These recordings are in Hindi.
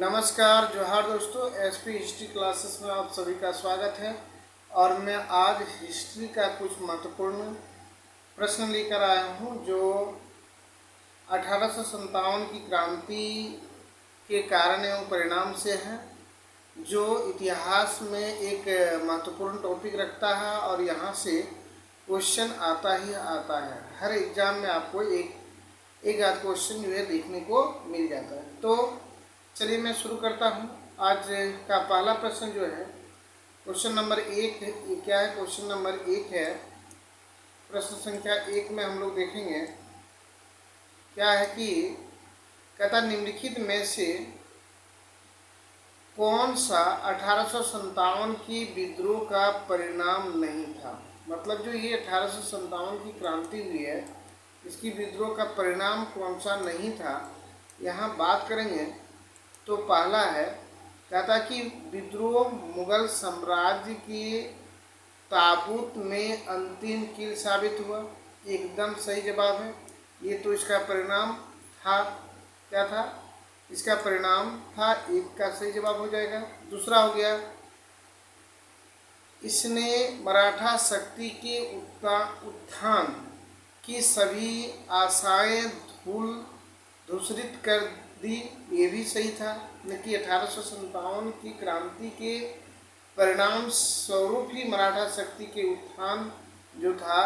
नमस्कार जोहार दोस्तों, एसपी हिस्ट्री क्लासेस में आप सभी का स्वागत है। और मैं आज हिस्ट्री का कुछ महत्वपूर्ण प्रश्न लेकर आया हूं जो 1857 की क्रांति के कारण एवं परिणाम से है, जो इतिहास में एक महत्वपूर्ण टॉपिक रखता है और यहां से क्वेश्चन आता ही आता है। हर एग्जाम में आपको एक आध क्वेश्चन जो है देखने को मिल जाता है। तो चलिए मैं शुरू करता हूँ। आज का पहला प्रश्न जो है क्वेश्चन नंबर 1 क्या है। क्वेश्चन नंबर 1 है, प्रश्न संख्या 1 में हम लोग देखेंगे क्या है कि कहता निम्नलिखित में से कौन सा 1857 की विद्रोह का परिणाम नहीं था। मतलब जो ये 1857 की क्रांति हुई है, इसकी विद्रोह का परिणाम कौन सा नहीं था, यहाँ बात करेंगे। तो पहला है, कहता कि विद्रोह मुगल साम्राज्य के ताबूत में अंतिम कील साबित हुआ। एकदम सही जवाब है। ये तो इसका परिणाम था। क्या था? इसका परिणाम था। एक का सही जवाब हो जाएगा। दूसरा हो गया, इसने मराठा शक्ति के उत्थान की सभी आशाएं धूसरित कर दी। ये भी सही था। कि 1857 की क्रांति के परिणाम स्वरूप ही मराठा शक्ति के उत्थान जो था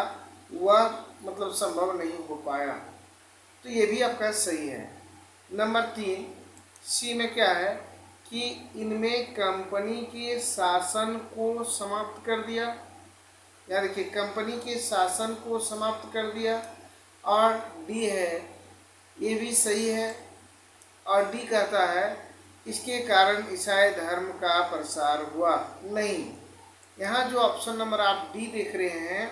वह मतलब संभव नहीं हो पाया। तो ये भी आपका सही है। नंबर 3 सी में क्या है कि इनमें कंपनी के शासन को समाप्त कर दिया। या देखिए, कंपनी के शासन को समाप्त कर दिया। और डी है, ये भी सही है। और डी कहता है इसके कारण ईसाई धर्म का प्रसार हुआ। नहीं, यहाँ जो ऑप्शन नंबर आप डी देख रहे हैं,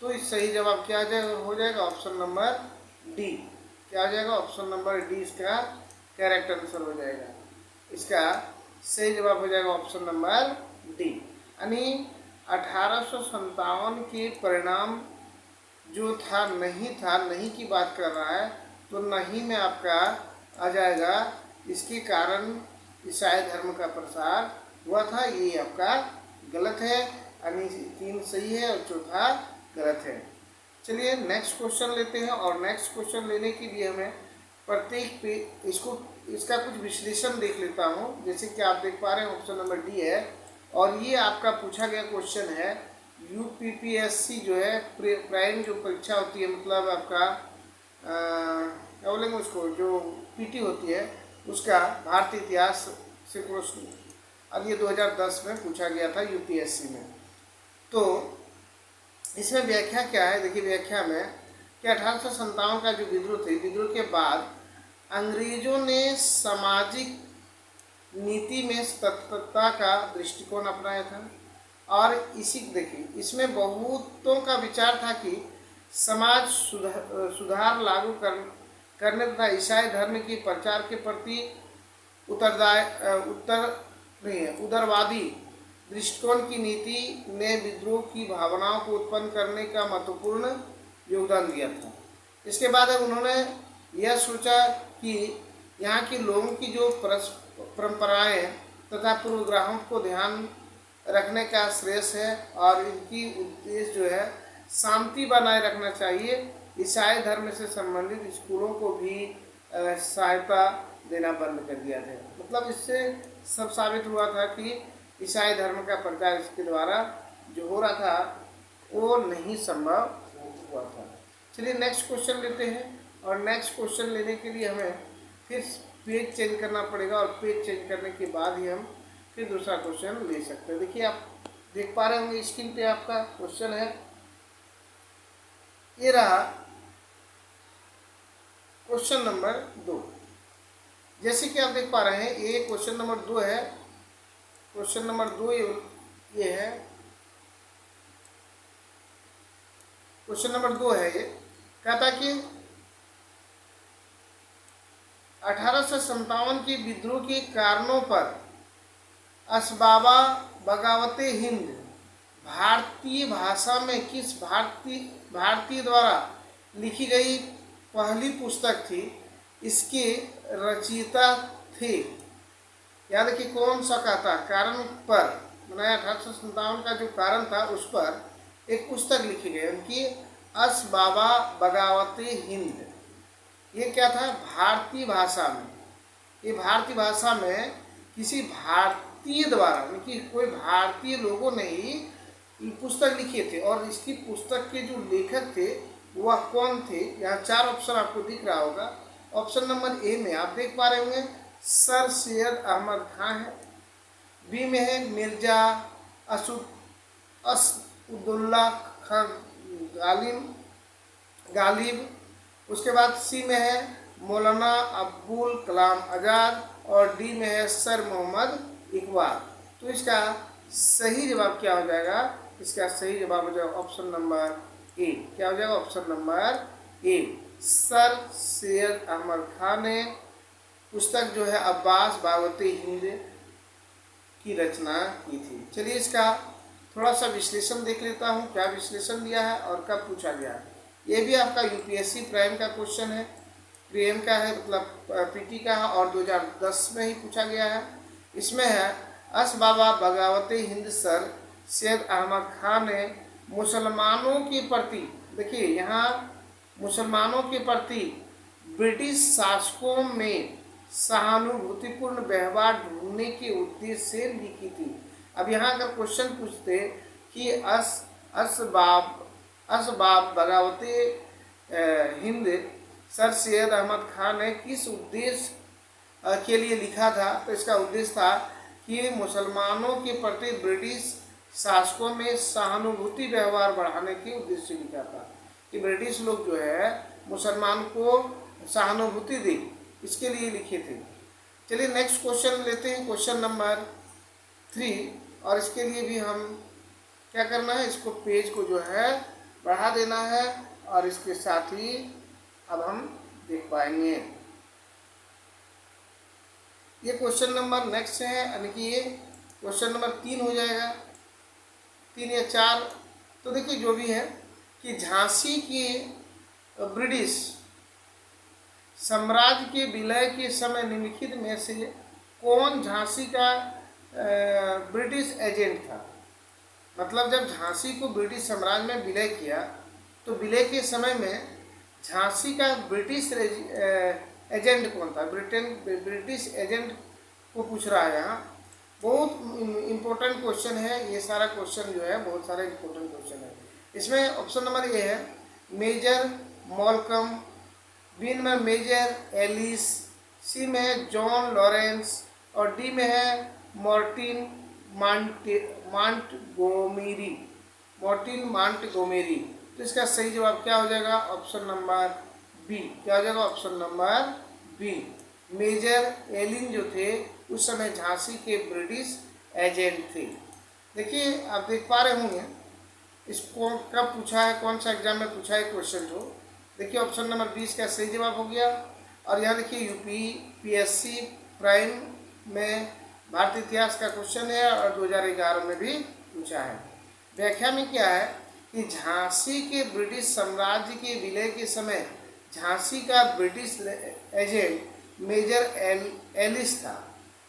तो इस सही जवाब क्या हो जाएगा? Option number D. क्या हो जाएगा? ऑप्शन नंबर डी इसका करेक्ट आंसर हो जाएगा। इसका सही जवाब हो जाएगा ऑप्शन नंबर डी। यानी 1857 के परिणाम जो था, नहीं की बात कर रहा है, तो नहीं में आपका आ जाएगा इसके कारण ईसाई धर्म का प्रसार हुआ था। ये आपका गलत है। यानी 3 सही है और चौथा गलत है। चलिए नेक्स्ट क्वेश्चन लेते हैं। और नेक्स्ट क्वेश्चन लेने के लिए हमें प्रत्येक पे इसका कुछ विश्लेषण देख लेता हूँ। जैसे कि आप देख पा रहे हैं ऑप्शन नंबर डी है, और ये आपका पूछा गया क्वेश्चन है। यूपीपीएससी जो है प्राइम जो परीक्षा होती है, मतलब आपका क्या बोलेंगे उसको, जो पीटी होती है, उसका भारतीय इतिहास से प्रश्न अब ये 2010 में पूछा गया था यूपीएससी में। तो इसमें व्याख्या क्या है? देखिए व्याख्या में कि 1857 का जो विद्रोह थे, विद्रोह के बाद अंग्रेजों ने सामाजिक नीति में तत्परता का दृष्टिकोण अपनाया था। और देखिए इसमें बहुतों का विचार था कि समाज सुधार लागू करने तथा ईसाई धर्म के प्रचार के प्रति उदारवादी दृष्टिकोण की नीति ने विद्रोह की भावनाओं को उत्पन्न करने का महत्वपूर्ण योगदान दिया था। इसके बाद उन्होंने यह सोचा कि यहाँ के लोगों की जो परंपराएं तथा पूर्वग्रहों को ध्यान रखने का श्रेयस है, और इनकी उद्देश्य जो है शांति बनाए रखना चाहिए। ईसाई धर्म से संबंधित स्कूलों को भी सहायता देना बंद कर दिया था। मतलब इससे सब साबित हुआ था कि ईसाई धर्म का प्रचार इसके द्वारा जो हो रहा था वो नहीं संभव हुआ था। चलिए नेक्स्ट क्वेश्चन लेते हैं। और नेक्स्ट क्वेश्चन लेने के लिए हमें फिर पेज चेंज करना पड़ेगा, और पेज चेंज करने के बाद ही हम फिर दूसरा क्वेश्चन ले सकते हैं। देखिए आप देख पा रहे होंगे स्क्रीन पे आपका क्वेश्चन है, ये रहा क्वेश्चन नंबर 2। जैसे कि आप देख पा रहे हैं ये क्वेश्चन नंबर 2 है। क्वेश्चन नंबर 2 ये है, क्वेश्चन नंबर 2 है। ये कहता कि 1857 के विद्रोह के कारणों पर असबाबा बगावते हिंद भारतीय भाषा में किस भारतीय द्वारा लिखी गई पहली पुस्तक थी? इसके रचयिता थे याद रखिए कौन सा का था, कारण पर बनाया 1857 का जो कारण था उस पर एक पुस्तक लिखी गई उनकी, अस बाबा बगावते हिंद। ये क्या था, भारतीय भाषा में, ये भारतीय भाषा में किसी भारतीय द्वारा, यानी कि कोई भारतीय लोगों ने ही पुस्तक लिखे थे। और इसकी पुस्तक के जो लेखक थे वह कौन थे, यहाँ 4 ऑप्शन आपको दिख रहा होगा। ऑप्शन नंबर ए में आप देख पा रहे होंगे सर सैयद अहमद खान है, बी में है मिर्जा असदुल्ला खान गालिब, उसके बाद सी में है मौलाना अब्दुल कलाम आज़ाद, और डी में है सर मोहम्मद इकबाल। तो इसका सही जवाब क्या हो जाएगा, इसका सही जवाब हो जाएगा ऑप्शन नंबर ए। क्या हो जाएगा, option number A, sir Syed Ahmad Khan ने पुस्तक जो है अब्बास बगावते हिंद की रचना की थी। चलिए इसका थोड़ा सा विश्लेषण देख लेता हूँ, क्या विश्लेषण दिया है और कब पूछा गया है। ये भी आपका यूपीएससी प्राइम का क्वेश्चन है, प्रीएम का है, मतलब पीटी का है, और 2010 में ही पूछा गया है। इसमें है अस बाबा बगावते हिंद सर सैयद अहमद खान ने मुसलमानों के प्रति, देखिए यहाँ मुसलमानों के प्रति ब्रिटिश शासकों में सहानुभूतिपूर्ण व्यवहार ढूंढने के उद्देश्य से लिखी थी। अब यहाँ अगर क्वेश्चन पूछते कि असबाब बगावते हिंद सर सैयद अहमद खान ने किस उद्देश्य के लिए लिखा था, तो इसका उद्देश्य था कि मुसलमानों के प्रति ब्रिटिश शासकों में सहानुभूति व्यवहार बढ़ाने के उद्देश्य से लिखा था, कि ब्रिटिश लोग जो है मुसलमान को सहानुभूति दे, इसके लिए लिखे थे। चलिए नेक्स्ट क्वेश्चन लेते हैं, क्वेश्चन नंबर 3, और इसके लिए भी हम क्या करना है, इसको पेज को जो है बढ़ा देना है, और इसके साथ ही अब हम देख पाएंगे। ये क्वेश्चन नंबर नेक्स्ट है, यानी कि ये क्वेश्चन नंबर 3 हो जाएगा, 3 या 4। तो देखिए जो भी है कि झांसी के ब्रिटिश साम्राज्य के विलय के समय निम्नलिखित में से कौन झांसी का ब्रिटिश एजेंट था। मतलब जब झांसी को ब्रिटिश साम्राज्य में विलय किया तो विलय के समय में झांसी का ब्रिटिश एजेंट कौन था, ब्रिटिश एजेंट को पूछ रहा है यहाँ। बहुत इम्पोर्टेंट क्वेश्चन है, ये सारा क्वेश्चन जो है बहुत सारे इम्पोर्टेंट क्वेश्चन है। इसमें ऑप्शन नंबर ए है मेजर मॉलकम, बी में मेजर एलिस, सी में है जॉन लॉरेंस, और डी में है मार्टिन मांटगोमेरी। तो इसका सही जवाब क्या हो जाएगा, ऑप्शन नंबर बी। क्या हो जाएगा, ऑप्शन नंबर बी। मेजर एलिन जो थे उस समय झांसी के ब्रिटिश एजेंट थे। देखिए आप देख पा रहे होंगे इसको कब पूछा है, कौन सा एग्जाम में पूछा है क्वेश्चन को। देखिए ऑप्शन नंबर 20 का सही जवाब हो गया। और यहाँ देखिए यूपीएससी प्राइम में भारतीय इतिहास का क्वेश्चन है और 2011 में भी पूछा है। व्याख्या में क्या है कि झांसी के ब्रिटिश साम्राज्य के विलय के समय झांसी का ब्रिटिश एजेंट मेजर एलिस था,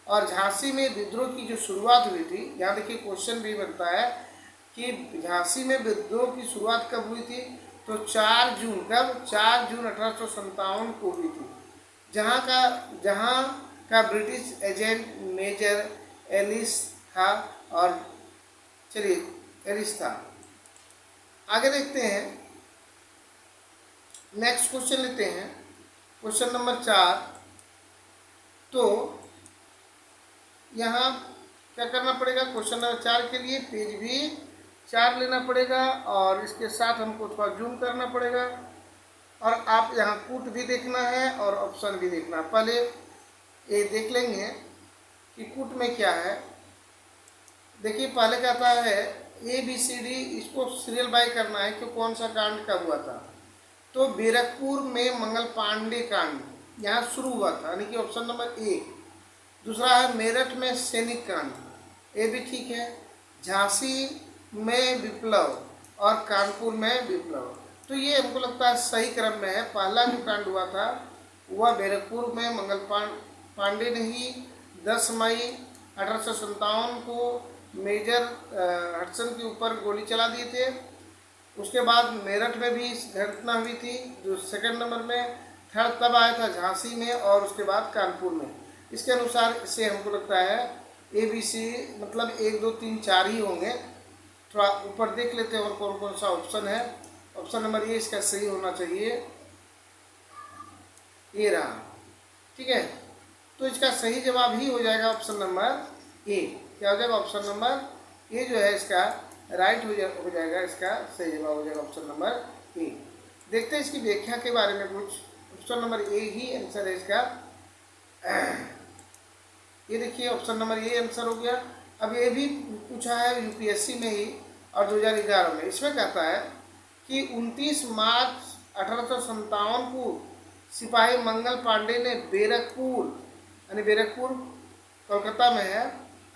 और झांसी में विद्रोह की जो शुरुआत हुई थी, यहाँ देखिए क्वेश्चन भी बनता है कि झांसी में विद्रोह की शुरुआत कब हुई थी, तो 4 जून, कब, 4 जून 1857 को हुई थी, जहाँ का ब्रिटिश एजेंट मेजर एलिस था। और चलिए एलिस था। आगे देखते हैं, नेक्स्ट क्वेश्चन लेते हैं, क्वेश्चन नंबर 4। तो यहाँ क्या करना पड़ेगा, क्वेश्चन नंबर 4 के लिए पेज भी 4 लेना पड़ेगा, और इसके साथ हमको थोड़ा जूम करना पड़ेगा, और आप यहाँ कूट भी देखना है और ऑप्शन भी देखना है। पहले ये देख लेंगे कि कूट में क्या है। देखिए पहले कहता है ABCD, इसको सीरियल बाय करना है कि कौन सा कांड कब हुआ था। तो बैरकपुर में मंगल पांडे कांड यहाँ शुरू हुआ था, यानी कि ऑप्शन नंबर ए। दूसरा है मेरठ में सैनिक कांड, ये भी ठीक है। झांसी में विप्लव और कानपुर में विप्लव, तो ये हमको लगता है सही क्रम में है। पहला जो कांड हुआ था वह बैरकपुर में मंगल पांडे ने ही 10 मई 1857 को मेजर हडसन के ऊपर गोली चला दिए थे। उसके बाद मेरठ में भी घटना हुई थी जो सेकंड नंबर में। थर्ड तब आया था झांसी में और उसके बाद कानपुर में। इसके अनुसार इससे हमको लगता है ABC मतलब 1 2 3 4 ही होंगे। थोड़ा ऊपर देख लेते हैं और कौन कौन सा ऑप्शन है। ऑप्शन नंबर ए इसका सही होना चाहिए, ये रहा। ठीक है, तो इसका सही जवाब ही हो जाएगा ऑप्शन नंबर ए। क्या हो जाएगा? ऑप्शन नंबर ए जो है इसका राइट हो जाएगा, इसका सही जवाब हो जाएगा ऑप्शन नंबर ए। देखते हैं इसकी व्याख्या के बारे में कुछ। ऑप्शन नंबर ए ही आंसर है इसका। ये देखिए ऑप्शन नंबर ए आंसर हो गया। अब ये भी पूछा है UPSC में ही और 2011 में। इसमें कहता है कि 29 मार्च 1857 को सिपाही मंगल पांडे ने बैरकपुर, यानी बैरकपुर कोलकाता में है,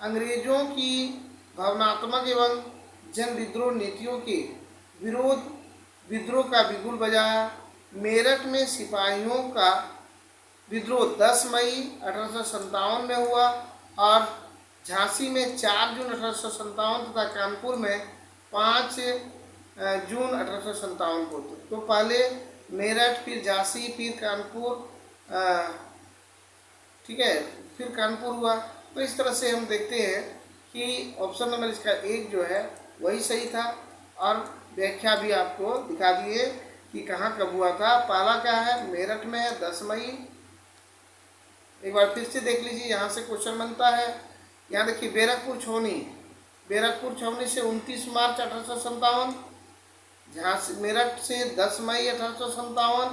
अंग्रेजों की भावनात्मक एवं जन विद्रोह नीतियों के विरोध विद्रोह का बिगुल बजाया। मेरठ में सिपाहियों का विद्रोह 10 मई 1857 में हुआ और झांसी में 4 जून 1857 तथा कानपुर में 5 जून 1857 को। तो पहले मेरठ, फिर झांसी, फिर कानपुर, ठीक है, फिर कानपुर हुआ। तो इस तरह से हम देखते हैं कि ऑप्शन नंबर इसका 1 जो है वही सही था। और व्याख्या भी आपको दिखा दिए कि कहाँ कब हुआ था। पहला क्या है? मेरठ में है 10 मई। एक बार फिर से देख लीजिए, यहाँ से क्वेश्चन बनता है। यहाँ देखिए बैरकपुर छावनी, बैरकपुर छावनी से 29 मार्च 1857, झांसी मेरठ से 10 मई 1857,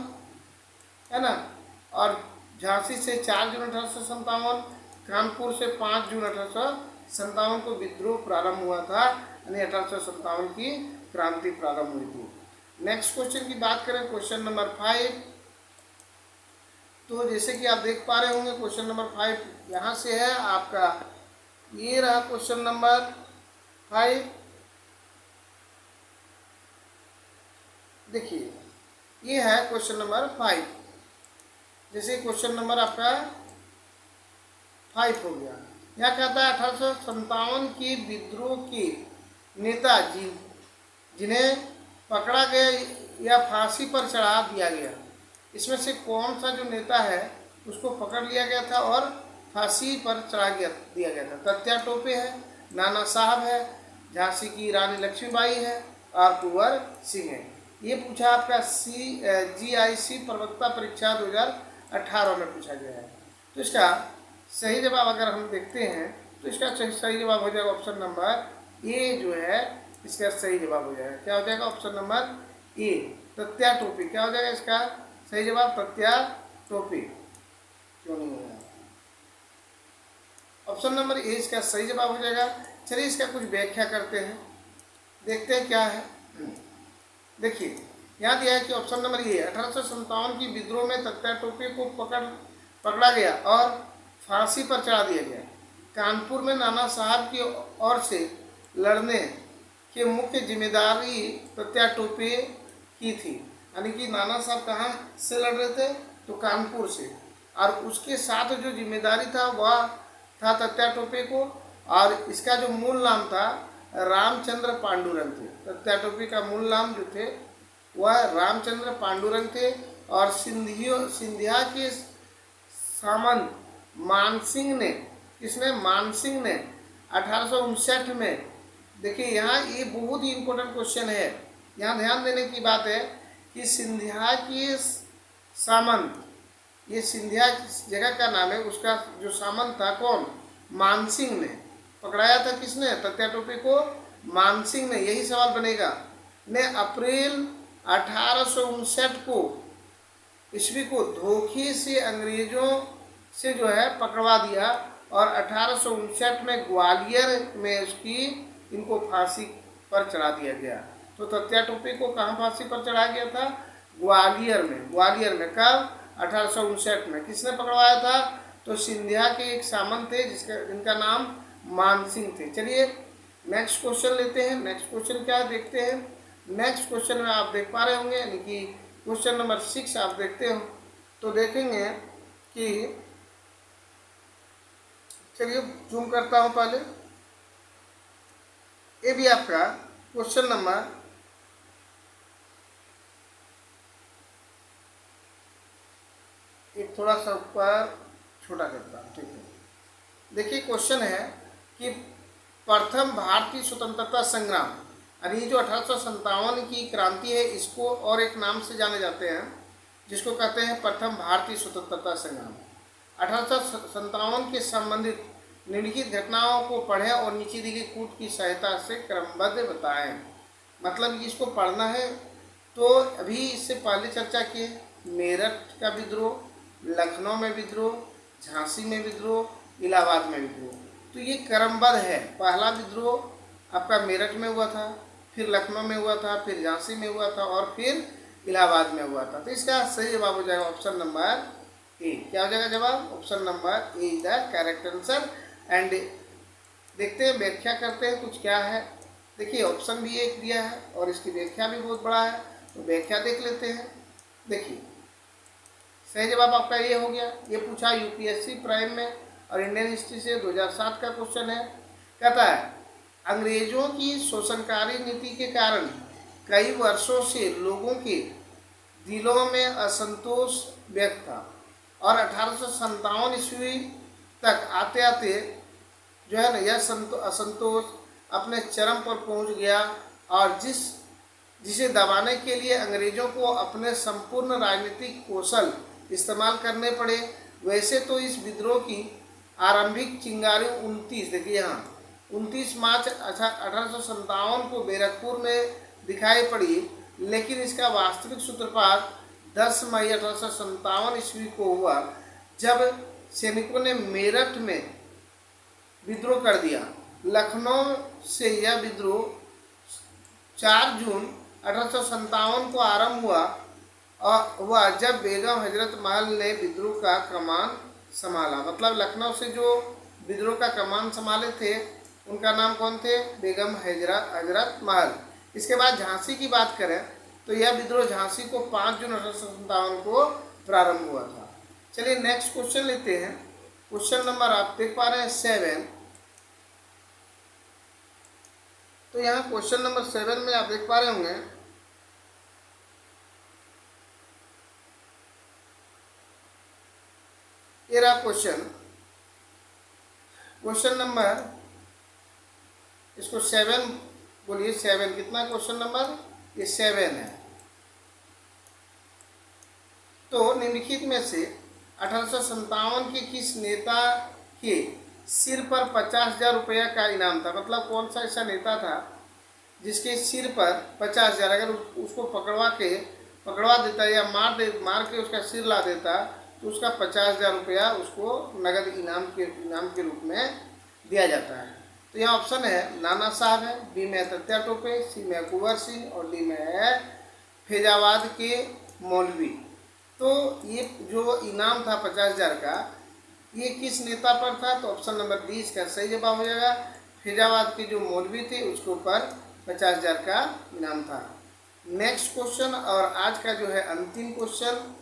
है ना, और झांसी से 4 जून 1857, कानपुर से 5 जून 1857 को विद्रोह प्रारंभ हुआ था, यानी 1857 की क्रांति प्रारंभ हुई थी। नेक्स्ट क्वेश्चन की बात करें, क्वेश्चन नंबर 5। तो जैसे कि आप देख पा रहे होंगे क्वेश्चन नंबर 5 यहाँ से है आपका। ये रहा क्वेश्चन नंबर 5। देखिए ये है क्वेश्चन नंबर 5। जैसे क्वेश्चन नंबर आपका 5 हो गया। यहाँ कहता है 1857 के विद्रोह के नेता जिन्हें पकड़ा गया या फांसी पर चढ़ा दिया गया, इसमें से कौन सा जो नेता है उसको पकड़ लिया गया था और फांसी पर चढ़ा दिया गया था? तात्या टोपे है, नाना साहब है, झांसी की रानी लक्ष्मीबाई है और कुंवर सिंह है। ये पूछा आपका GIC प्रवक्ता परीक्षा 2018 में पूछा गया है। तो इसका सही जवाब अगर हम देखते हैं तो इसका सही जवाब हो जाएगा ऑप्शन नंबर ए जो है इसका सही जवाब हो जाएगा। क्या हो जाएगा? ऑप्शन नंबर ए, तात्या टोपे। क्या हो जाएगा इसका सही जवाब? तात्या टोपे। क्यों नहीं हो जाएगा? ऑप्शन नंबर ए इसका सही जवाब हो जाएगा। चलिए इसका कुछ व्याख्या करते हैं, देखते हैं क्या है। देखिए यहाँ दिया है कि ऑप्शन नंबर ए 1857 की विद्रोह में तात्या टोपे को पकड़ा गया और फांसी पर चढ़ा दिया गया। कानपुर में नाना साहब की ओर से लड़ने की मुख्य जिम्मेदारी तात्या टोपे की थी, यानी कि नाना साहब कहाँ से लड़ रहे थे? तो कानपुर से। और उसके साथ जो जिम्मेदारी था वह था तात्या टोपे को। और इसका जो मूल नाम था रामचंद्र पांडुरंग थे। तात्या टोपे का मूल नाम जो थे वह रामचंद्र पांडुरंग थे। और सिंधिया के सामंत मानसिंह ने, किसने? मानसिंह ने 1859 में। देखिए यहाँ ये बहुत ही इम्पोर्टेंट क्वेश्चन है, यहाँ ध्यान देने की बात है कि सिंधिया के सामंत, ये सिंधिया जगह का नाम है, उसका जो सामंत था कौन? मानसिंह ने। पकड़ाया था किसने? तात्या टोपे को मानसिंह ने। यही सवाल बनेगा। ने अप्रैल 1859 को ईस्वी को धोखे से अंग्रेजों से जो है पकड़वा दिया और 1859 में ग्वालियर में इनको फांसी पर चढ़ा दिया गया। तो तात्या टोपे को कहाँ फांसी पर चढ़ाया गया था? ग्वालियर में। ग्वालियर में कब? 1859 में। किसने पकड़वाया था? तो सिंधिया के एक सामंत थे जिनका नाम मानसिंह थे। चलिए नेक्स्ट क्वेश्चन लेते हैं। नेक्स्ट क्वेश्चन क्या है देखते हैं। नेक्स्ट क्वेश्चन में आप देख पा रहे होंगे, यानी कि क्वेश्चन नंबर 6 आप देखते हो तो देखेंगे कि चलिए जूम करता हूँ पहले। ये भी आपका क्वेश्चन नंबर एक थोड़ा सा ऊपर छोटा करता हूँ, ठीक है। देखिए क्वेश्चन है कि प्रथम भारतीय स्वतंत्रता संग्राम, और ये जो 1857 की क्रांति है, इसको और एक नाम से जाने जाते हैं, जिसको कहते हैं प्रथम भारतीय स्वतंत्रता संग्राम। 1857 के संबंधित निम्नलिखित घटनाओं को पढ़ें और नीचे दी गई कूट की सहायता से क्रमबद्ध बताएं। मतलब इसको पढ़ना है। तो अभी इससे पहले चर्चा किए मेरठ का विद्रोह, लखनऊ में विद्रोह, झांसी में विद्रोह, इलाहाबाद में विद्रोह। तो ये क्रमबद्ध है। पहला विद्रोह आपका मेरठ में हुआ था, फिर लखनऊ में हुआ था, फिर झांसी में हुआ था और फिर इलाहाबाद में हुआ था। तो इसका सही जवाब हो जाएगा ऑप्शन नंबर ए। क्या हो जाएगा जवाब? Option number A is the correct answer. And देखते हैं, व्याख्या करते हैं कुछ क्या है। देखिए ऑप्शन भी एक दिया है और इसकी व्याख्या भी बहुत बड़ा है, तो व्याख्या देख लेते हैं। देखिए सही जवाब आपका ये हो गया। ये पूछा यूपीएससी प्राइम में और इंडियन हिस्ट्री से 2007 का क्वेश्चन है। कहता है अंग्रेजों की शोषणकारी नीति के कारण कई वर्षों से लोगों के दिलों में असंतोष व्यक्त था और 1857 ईस्वी तक आते आते जो है ना यह असंतोष अपने चरम पर पहुंच गया और जिसे दबाने के लिए अंग्रेजों को अपने संपूर्ण राजनीतिक कौशल इस्तेमाल करने पड़े। वैसे तो इस विद्रोह की आरंभिक चिंगारी 29, देखिए यहाँ 29 मार्च 1857 को बैरकपुर में दिखाई पड़ी, लेकिन इसका वास्तविक सूत्रपात 10 मई 1857 ईस्वी को हुआ, जब सैनिकों ने मेरठ में विद्रोह कर दिया। लखनऊ से यह विद्रोह 4 जून 1857 को आरंभ हुआ और जब बेगम हजरत महल ने विद्रोह का कमान संभाला। मतलब लखनऊ से जो विद्रोह का कमान संभाले थे उनका नाम कौन थे? बेगम हजरत महल। इसके बाद झांसी की बात करें तो यह विद्रोह झांसी को 5 जून 1857 को प्रारंभ हुआ था। चलिए नेक्स्ट क्वेश्चन लेते हैं। क्वेश्चन नंबर आप देख पा रहे हैं 7। तो यहाँ क्वेश्चन नंबर 7 में आप देख पा रहे होंगे ये रहा क्वेश्चन नंबर, इसको 7 बोलिए। 7 कितना क्वेश्चन नंबर? ये 7 है। तो निम्नलिखित में से 1857 के किस नेता के सिर पर 50,000 रुपया का इनाम था? मतलब कौन सा ऐसा नेता था जिसके सिर पर 50,000, अगर उसको पकड़वा देता या मार के उसका सिर ला देता तो उसका 50,000 रुपया उसको नगद इनाम के रूप में दिया जाता है। तो यहाँ ऑप्शन है नाना साहब है, बी में तत्या टोपे, सी में कुंवर सिंह और डी में है फैजाबाद के मौलवी। तो ये जो इनाम था 50,000 का, ये किस नेता पर था? तो ऑप्शन नंबर डी इसका सही जवाब हो जाएगा। फैजाबाद के जो मौलवी थे उसके ऊपर 50,000 का इनाम था। नेक्स्ट क्वेश्चन और आज का जो है अंतिम क्वेश्चन,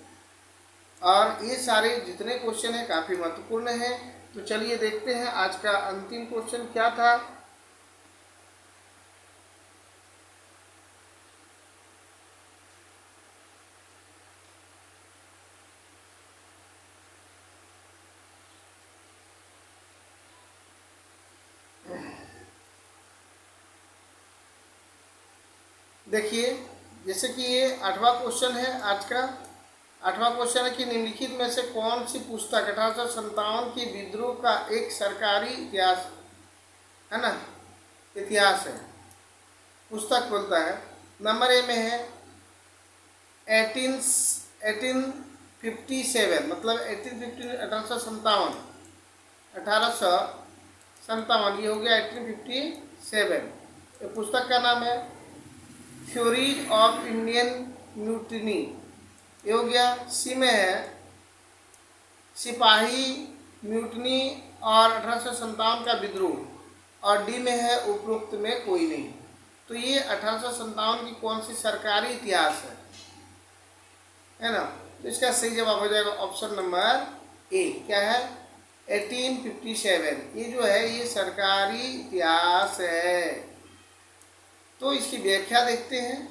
और ये सारे जितने क्वेश्चन हैं काफ़ी महत्वपूर्ण हैं। तो चलिए देखते हैं आज का अंतिम क्वेश्चन क्या था। देखिए जैसे कि ये 8वां क्वेश्चन है आज का। 8वां क्वेश्चन है कि निम्नलिखित में से कौन सी पुस्तक 1857 के विद्रोह का एक सरकारी इतिहास है ना, इतिहास है, पुस्तक बोलता है। नंबर ए में है 1857, मतलब 1857 ये हो गया 1857। ये पुस्तक का नाम है थ्योरीज ऑफ इंडियन म्यूटिनी, ये हो गया। सी में है सिपाही म्यूटनी और 1857 का विद्रोह, और डी में है उपरोक्त में कोई नहीं। तो ये 1857 की कौन सी सरकारी इतिहास है ना? तो इसका सही जवाब हो जाएगा ऑप्शन नंबर ए। क्या है? 1857। ये जो है ये सरकारी इतिहास है। तो इसकी व्याख्या देखते हैं।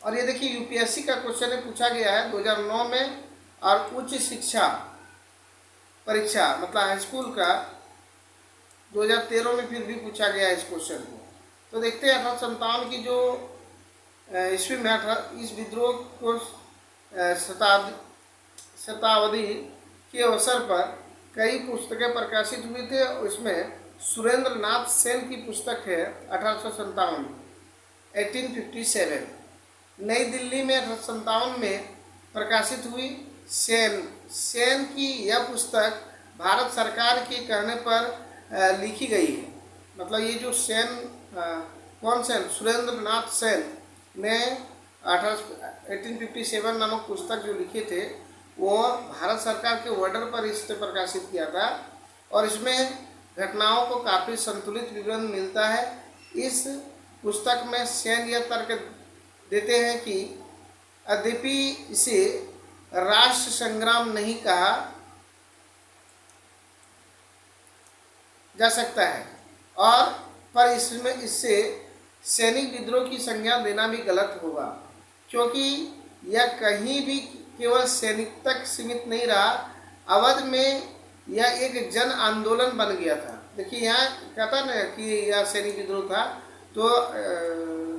और ये देखिए यूपीएससी का क्वेश्चन पूछा गया है 2009 में, और उच्च शिक्षा परीक्षा मतलब हाई स्कूल का 2013 में फिर भी पूछा गया है इस क्वेश्चन को। तो देखते हैं 1857 की जो ईस्वी में इस विद्रोह को शताब्दी के अवसर पर कई पुस्तकें प्रकाशित हुई थे। उसमें सुरेंद्र नाथ सेन की पुस्तक है 1857 नई दिल्ली में 1857 में प्रकाशित हुई। सेन की यह पुस्तक भारत सरकार के कहने पर लिखी गई है। मतलब ये जो कौन सेन, सुरेंद्र नाथ सेन ने 1857 नामक पुस्तक जो लिखे थे वो भारत सरकार के ऑर्डर पर इसे प्रकाशित किया था। और इसमें घटनाओं को काफ़ी संतुलित विवरण मिलता है। इस पुस्तक में सेन यह तर्क देते हैं कि यद्यपि इसे राष्ट्र संग्राम नहीं कहा जा सकता है, और पर इससे सैनिक विद्रोह की संज्ञा देना भी गलत होगा, क्योंकि यह कहीं भी केवल सैनिक तक सीमित नहीं रहा। अवध में यह एक जन आंदोलन बन गया था। देखिए यहाँ कहता ना कि यह सैनिक विद्रोह था, तो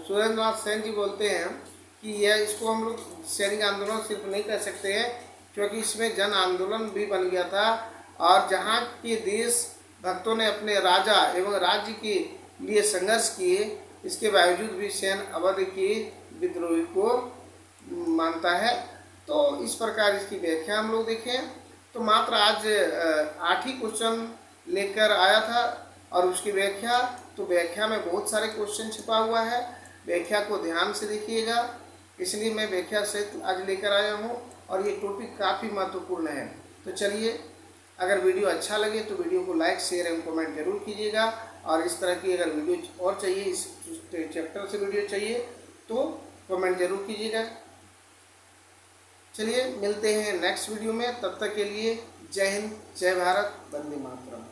सुरेंद्र नाथ सेन जी बोलते हैं कि यह इसको हम लोग सैनिक आंदोलन सिर्फ नहीं कह सकते हैं, क्योंकि इसमें जन आंदोलन भी बन गया था। और जहाँ के देश भक्तों ने अपने राजा एवं राज्य के लिए संघर्ष किए, इसके बावजूद भी सेन अवध के विद्रोही को मानता है। तो इस प्रकार इसकी व्याख्या हम लोग देखें तो मात्र आज 8 ही क्वेश्चन लेकर आया था और उसकी व्याख्या, तो व्याख्या में बहुत सारे क्वेश्चन छिपा हुआ है। व्याख्या को ध्यान से देखिएगा, इसलिए मैं व्याख्या सहित आज लेकर आया हूँ और ये टॉपिक काफ़ी महत्वपूर्ण है। तो चलिए, अगर वीडियो अच्छा लगे तो वीडियो को लाइक, शेयर एवं कमेंट जरूर कीजिएगा। और इस तरह की अगर वीडियो और चाहिए, इस चैप्टर से वीडियो चाहिए तो कमेंट जरूर कीजिएगा। चलिए मिलते हैं नेक्स्ट वीडियो में, तब तक के लिए जय हिंद, जय भारत, वंदे मातरम।